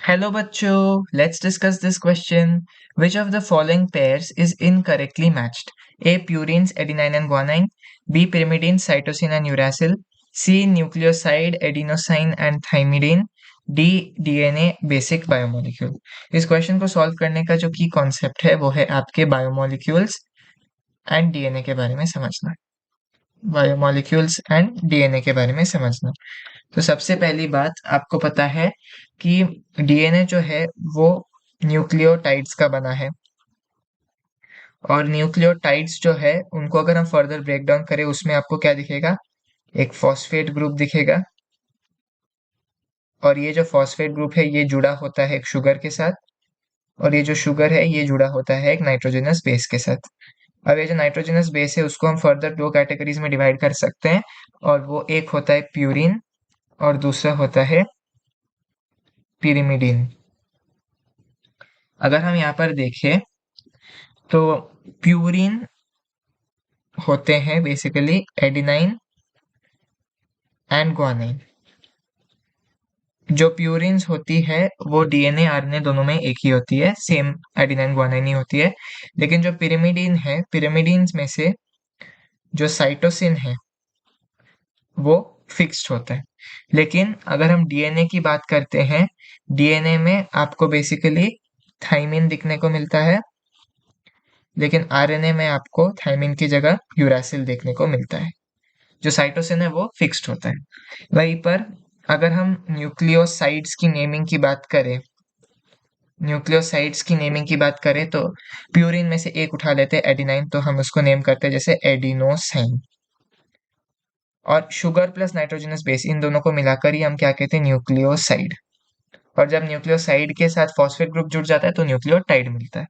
Hello बच्चों, let's discuss this question. Which of the following pairs is incorrectly matched? A. Purines, adenine and guanine. B. Pyrimidine, cytosine and uracil. C. Nucleoside, adenosine and thymidine. D. DNA, basic biomolecule. इस question को solve करने का जो की concept है वो है आपके बायोमोलिक्यूल्स एंड डीएनए के बारे में समझना। बायोमोलिक्यूल्स एंड डीएनए के बारे में समझना। तो सबसे पहली बात आपको पता है कि डीएनए जो है वो न्यूक्लियोटाइड्स का बना है और न्यूक्लियोटाइड्स जो है उनको अगर हम फर्दर ब्रेक डाउन करें उसमें आपको क्या दिखेगा, एक फॉस्फेट ग्रुप दिखेगा और ये जो फॉस्फेट ग्रुप है ये जुड़ा होता है एक शुगर के साथ और ये जो शुगर है ये जुड़ा होता है एक नाइट्रोजनस बेस के साथ। अब ये जो नाइट्रोजनस बेस है उसको हम फर्दर दो कैटेगरीज में डिवाइड कर सकते हैं और वो एक होता है प्यूरिन और दूसरा होता है पिरिमिडिन। अगर हम यहाँ पर देखें तो प्यूरिन होते हैं बेसिकली एडिनाइन एंड ग्वानाइन। जो प्यूरिन्स होती है वो डीएनए आरएनए दोनों में एक ही होती है, सेम एडिनाइन ग्वानाइन ही होती है। लेकिन जो पिरिमिडीन है, पिरिमिडीन्स में से जो साइटोसिन है वो फिक्स्ड होता है। लेकिन अगर हम डीएनए की बात करते हैं, डीएनए में आपको बेसिकली थाइमिन दिखने को मिलता है, लेकिन आरएनए में आपको थाइमिन की जगह यूरासिल देखने को मिलता है। जो साइटोसिन है वो फिक्स्ड होता है। वहीं पर अगर हम न्यूक्लियोसाइड्स की नेमिंग की बात करें, न्यूक्लियोसाइड्स की नेमिंग की बात करें तो प्यूरिन में से एक उठा लेते हैं एडिनाइन, तो हम उसको नेम करते हैं जैसे एडिनोसाइन। और sugar plus nitrogenous base in दोनों को मिलाकर ही हम क्या कहते हैं, न्यूक्लियोसाइड। और जब न्यूक्लियोसाइड के साथ फॉस्फेट ग्रुप जुड़ जाता है तो न्यूक्लियोटाइड मिलता है।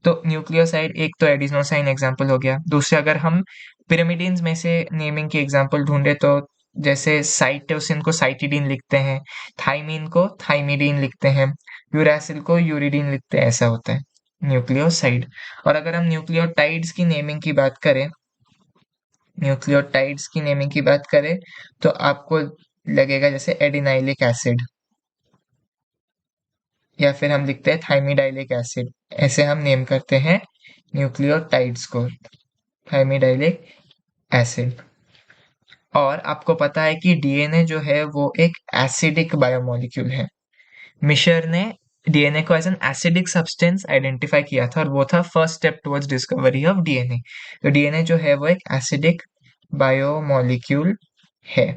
तो न्यूक्लियोसाइड एक तो एडिनोसाइन एग्जाम्पल हो गया। दूसरे अगर हम पिरामिडिन्स में से नेमिंग की एग्जाम्पल ढूंढे तो जैसे साइटोसिन को साइटिडीन लिखते हैं, थाइमिन को थाइमिडीन लिखते हैं, यूरासिल को यूरिडीन लिखते हैं, ऐसा होता है न्यूक्लियोसाइड। और अगर हम न्यूक्लियोटाइड्स की नेमिंग की बात करें तो आपको लगेगा जैसे एडिनाइलिक एसिड, या फिर हम लिखते हैं थाइमिडाइलिक एसिड। ऐसे हम नेम करते हैं न्यूक्लियोटाइड्स को, थाइमिडाइलिक एसिड। और आपको पता है कि डीएनए जो है वो एक एसिडिक बायोमोलिक्यूल है। मिशर ने डीएनए को as an acidic substance identify किया था और वो था first step towards discovery of DNA. तो डीएनए जो है वो एक एसिडिक बायोमोलिक्यूल है।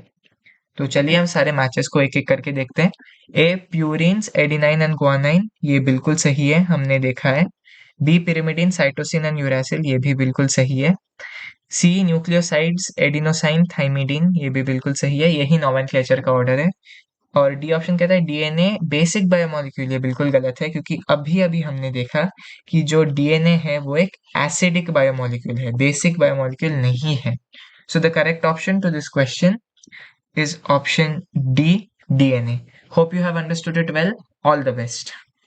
तो चलिए हम सारे मैचेस को एक एक करके देखते हैं। A purines adenine and guanine, ये बिल्कुल सही है, हमने देखा है। B pyrimidine cytosine and uracil, ये भी बिल्कुल सही है। सी न्यूक्लियोसाइड्स एडिनोसाइन थाइमिडीन, ये भी बिल्कुल सही है, यही नोमेनक्लेचर का ऑर्डर है। और डी ऑप्शन कहता है डीएनए बेसिक बायोमोलिक्यूल, ये बिल्कुल गलत है क्योंकि अभी अभी हमने देखा कि जो डीएनए है वो एक एसिडिक बायोमोलिक्यूल है, बेसिक बायोमोलिक्यूल नहीं है। So the correct option to this question is option D, DNA. Hope you have understood it well. All the best.